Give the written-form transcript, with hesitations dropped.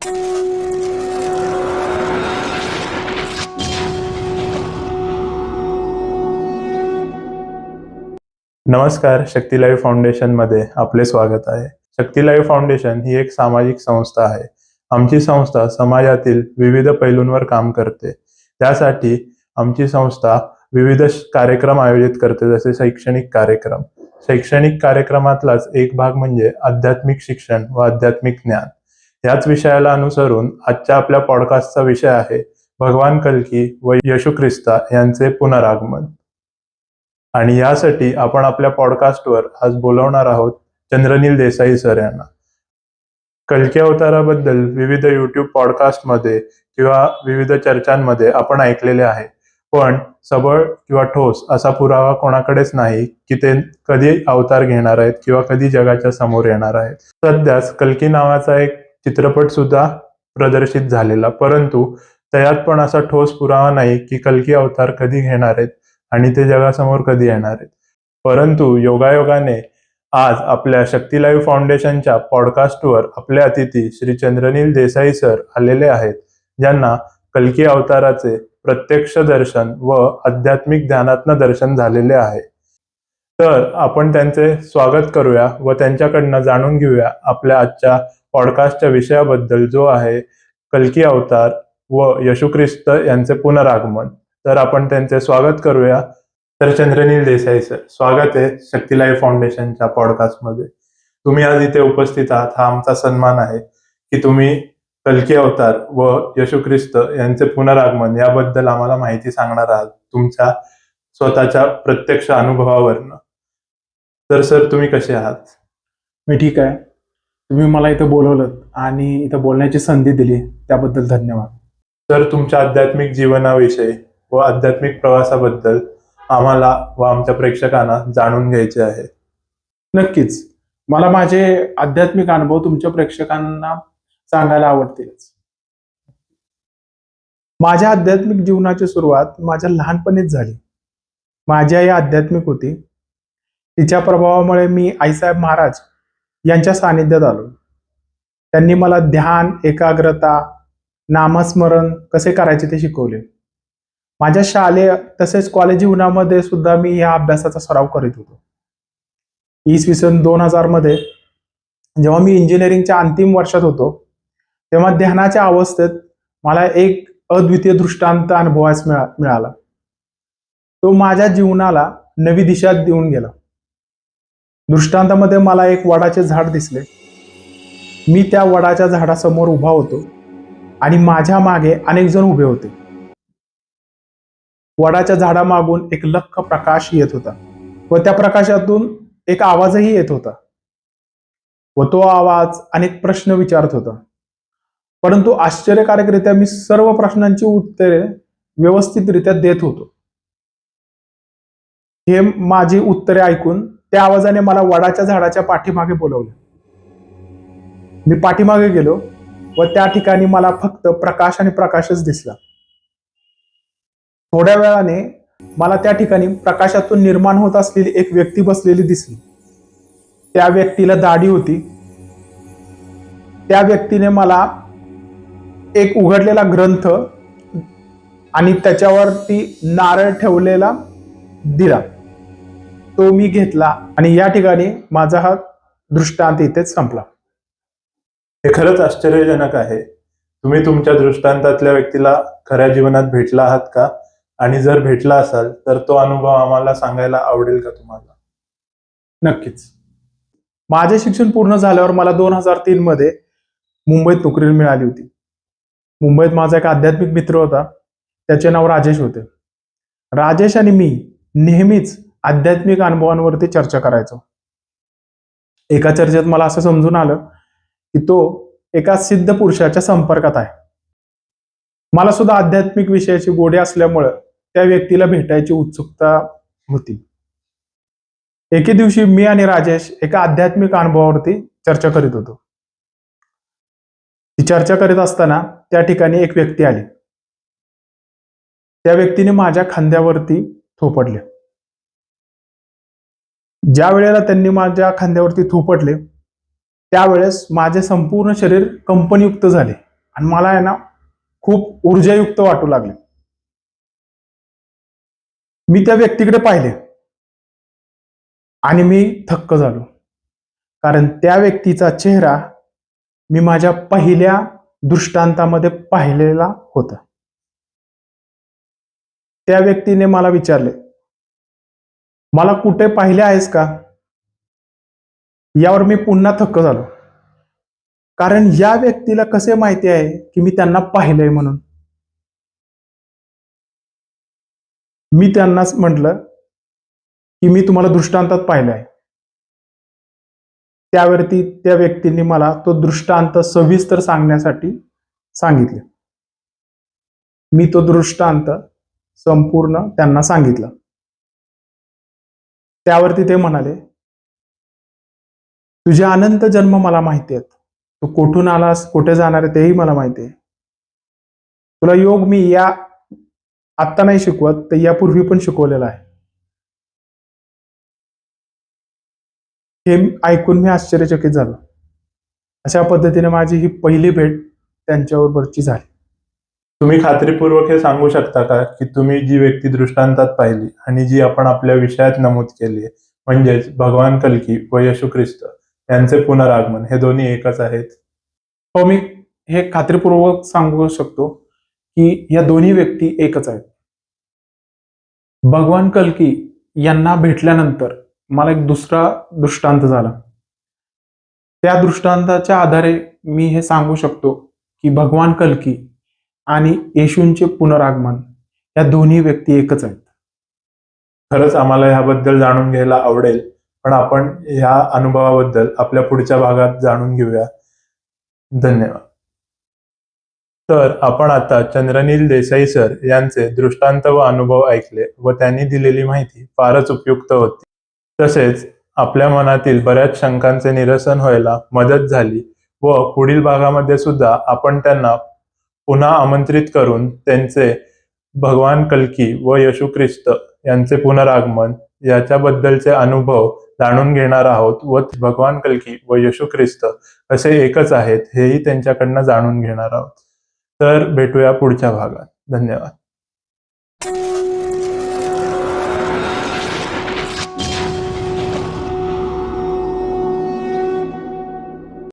नमस्कार, शक्ती लाईव्ह फाउंडेशनमध्ये आपले स्वागत आहे. शक्ती लाईव्ह फाउंडेशन ही एक सामाजिक संस्था आहे. आमची संस्था समाजातील विविध पैलूंवर काम करते. त्यासाठी आमची संस्था विविध कार्यक्रम आयोजित करते, जसे शैक्षणिक कार्यक्रम. शैक्षणिक कार्यक्रमातलाच एक भाग म्हणजे आध्यात्मिक शिक्षण व आध्यात्मिक ज्ञान. याच विषयाला अनुसरून आजच्या आपल्या पॉडकास्टचा विषय आहे भगवान कल्की व येशू ख्रिस्त यांचे पुनरागमन. आणि यासाठी आपण आपल्या पॉडकास्टवर आज बोलवणार आहोत चंद्रनील देसाई सर यांना. कल्की अवताराबद्दल विविध यूट्यूब पॉडकास्टमध्ये किंवा विविध चर्चांमध्ये आपण ऐकलेले आहे, पण सबळ किंवा ठोस असा पुरावा कोणाकडेच नाही की ते कधी अवतार घेणार आहेत किंवा कधी जगाच्या समोर येणार आहेत. सध्याच कल्की नावाचा एक चित्रपट सुद्धा प्रदर्शित झालेला, परंतु त्यात पण असा ठोस पुरावा नाही की कल्की अवतार कधी घेणार आहेत आणि ते जगासमोर कधी येणार आहेत. परंतु योगायोगाने आज आपल्या शक्ती लाईव्ह फाउंडेशनच्या पॉडकास्टवर आपले अतिथी श्री चंद्रनील देसाई सर आलेले आहेत, ज्यांना कल्की अवताराचे प्रत्यक्ष दर्शन व आध्यात्मिक ध्यानात्म दर्शन झालेले आहे. तर आपण त्यांचे स्वागत करूया व त्यांच्याकडनं जाणून घेऊया आपल्या आजच्या पॉडकास्टच्या विषयाबद्दल, जो आहे कल्की अवतार व येशू ख्रिस्त यांचे पुनरागमन. तर आपण त्यांचे स्वागत करूया. तर चंद्रनील देसाई सर, स्वागत आहे शक्ती लाईव्ह फाउंडेशनच्या पॉडकास्टमध्ये. तुम्ही आज इथे उपस्थित आहात, हा आमचा सन्मान आहे की तुम्ही कल्की अवतार व येशू ख्रिस्त यांचे पुनरागमन याबद्दल आम्हाला माहिती सांगणार आहात तुमच्या स्वतःच्या प्रत्यक्ष अनुभवावरनं. तर सर, तुम्ही कसे आहात? मी ठीक आहे. तुम्ही मला इथं बोलवलं आणि इथं बोलण्याची संधी दिली, त्याबद्दल धन्यवाद. सर, तुमच्या आध्यात्मिक जीवनाविषयी व आध्यात्मिक प्रवासाबद्दल आम्हाला व आमच्या प्रेक्षकांना जाणून घ्यायचे आहे. नक्कीच, मला माझे आध्यात्मिक अनुभव तुमच्या प्रेक्षकांना सांगायला आवडतीलच. माझ्या आध्यात्मिक जीवनाची सुरुवात माझ्या लहानपणीच झाली. माझी आई आध्यात्मिक होती. तिच्या प्रभावामुळे मी आईसाहेब महाराज यांच्या सानिध्यात आलो. त्यांनी मला ध्यान, एकाग्रता, नामस्मरण कसे करायचे ते शिकवले. माझ्या शालेय तसेच कॉलेज जीवनामध्ये सुद्धा मी या अभ्यासाचा सराव करीत होतो. इसवी सन 2000 मध्ये जेव्हा मी इंजिनिअरिंगच्या अंतिम वर्षात होतो, तेव्हा ध्यानाच्या अवस्थेत मला एक अद्वितीय दृष्टांत अनुभवास मिळाला. तो माझ्या जीवनाला नवी दिशा देऊन गेला. दृष्टांतामध्ये मला एक वडाचे झाड दिसले. मी त्या वडाच्या झाडासमोर उभा होतो आणि माझ्या मागे अनेक जण उभे होते. वडाच्या झाडामागून एक लख्ख प्रकाश येत होता व त्या प्रकाशातून एक आवाजही येत होता व तो आवाज अनेक प्रश्न विचारत होता. परंतु आश्चर्यकारकरित्या मी सर्व प्रश्नांची उत्तरे व्यवस्थितरित्या देत होतो. हे माझी उत्तरे ऐकून त्या आवाजाने मला वडाच्या झाडाच्या पाठीमागे बोलवले. मी पाठीमागे गेलो व त्या ठिकाणी मला फक्त प्रकाश आणि प्रकाशच दिसला. थोड्या वेळाने मला त्या ठिकाणी प्रकाशातून निर्माण होत असलेली एक व्यक्ती बसलेली दिसली. त्या व्यक्तीला दाढी होती. त्या व्यक्तीने मला एक उघडलेला ग्रंथ आणि त्याच्यावरती नारळ ठेवलेला दिला. तो मी घेतला आणि या ठिकाणी माझा हा दृष्टांत इथेच संपला. हे खरंच आश्चर्यजनक आहे. तुम्ही तुमच्या दृष्टांतातल्या व्यक्तीला खऱ्या जीवनात भेटला आहात का? आणि जर भेटला असाल तर तो अनुभव आम्हाला सांगायला आवडेल का तुम्हाला? नक्कीच. माझे शिक्षण पूर्ण झाल्यावर मला 2003 मध्ये मुंबईत नोकरी मिळाली होती. मुंबईत माझा एक आध्यात्मिक मित्र होता, त्याचे नाव राजेश होते. राजेश आणि मी नेहमीच आध्यात्मिक अनुभवांवरती चर्चा करायचो. एका चर्चेत मला असं समजून आलं की तो एका सिद्ध पुरुषाच्या संपर्कात आहे. मला सुद्धा आध्यात्मिक विषयाची गोडी असल्यामुळे त्या व्यक्तीला भेटायची उत्सुकता होती. एके दिवशी मी आणि राजेश एका आध्यात्मिक अनुभवावरती चर्चा करीत होतो. ती चर्चा करीत असताना त्या ठिकाणी एक व्यक्ती आली. त्या व्यक्तीने माझ्या खांद्यावरती थोपटले. ज्या वेळेला त्यांनी माझ्या खांद्यावरती थोपटले त्यावेळेस माझे संपूर्ण शरीर कंपनयुक्त झाले आणि मला आहे ना खूप ऊर्जायुक्त वाटू लागले. मी त्या व्यक्तीकडे पाहिले आणि मी थक्क झालो, कारण त्या व्यक्तीचा चेहरा मी माझ्या पहिल्या दृष्टांतामध्ये पाहिलेला होता. त्या व्यक्तीने मला विचारले, मला कुठे पाहिले आहेस का? यावर मी पुन्हा थक्क झालो, कारण या व्यक्तीला कसे माहिती आहे की मी त्यांना पाहिलंय म्हणून. मी त्यांनाच म्हटलं की मी तुम्हाला दृष्टांतात पाहिलं आहे. त्यावरती त्या व्यक्तीने मला तो दृष्टांत सविस्तर सांगण्यासाठी सांगितले. मी तो दृष्टांत संपूर्ण त्यांना सांगितला. त्यावरती ते म्हणाले, तुझे अनंत जन्म मला माहिती आहेत, तू कुठून आलास, कुठे जाणार आहे तेही मला माहिती आहे. तुला योग मी आत्ता नाही शिकवत, तर यापूर्वी पण शिकवलेला आहे. हे ऐकून मी आश्चर्यचकित झालो. अशा पद्धतीने माझी ही पहिली भेट त्यांच्याबरोबरची झाली. तुम्ही खात्रीपूर्वक हे सांगू शकता का की तुम्ही जी व्यक्ती दृष्टांतात पाहिली आणि जी आपण आपल्या विषयात नमूद केली आहे, म्हणजेच भगवान कल्की व येशू ख्रिस्त यांचे पुनरागमन, हे दोन्ही एकच आहेत? हो, मी हे खात्रीपूर्वक सांगू शकतो की या दोन्ही व्यक्ती एकच आहेत. भगवान कल्की यांना भेटल्यानंतर मला एक दुसरा दृष्टांत झाला. त्या दृष्टांताच्या आधारे मी हे सांगू शकतो की भगवान कल्की आणि येशूंचे पुनरागमन या दोन्ही व्यक्ती एकच आहेत. खरंच आम्हाला ह्याबद्दल जाणून घ्यायला आवडेल, पण आपण ह्या अनुभवाबद्दल आपल्या पुढच्या भागात जाणून घेऊया. धन्यवाद. तर आपण आता चंद्रनील देसाई सर यांचे दृष्टांत व अनुभव ऐकले व त्यांनी दिलेली माहिती फारच उपयुक्त होती. तसेच आपल्या मनातील बऱ्याच शंकांचे निरसन व्हायला मदत झाली व पुढील भागामध्ये सुद्धा आपण त्यांना पुन्हा आमंत्रित करून त्यांचे भगवान कल्की व येशू ख्रिस्त यांचे पुनरागमन याच्याबद्दलचे अनुभव जाणून घेणार आहोत व भगवान कल्की व येशू ख्रिस्त कसे एकच आहेत हेही त्यांच्याकडनं जाणून घेणार आहोत. तर भेटूया पुढच्या भागात. धन्यवाद.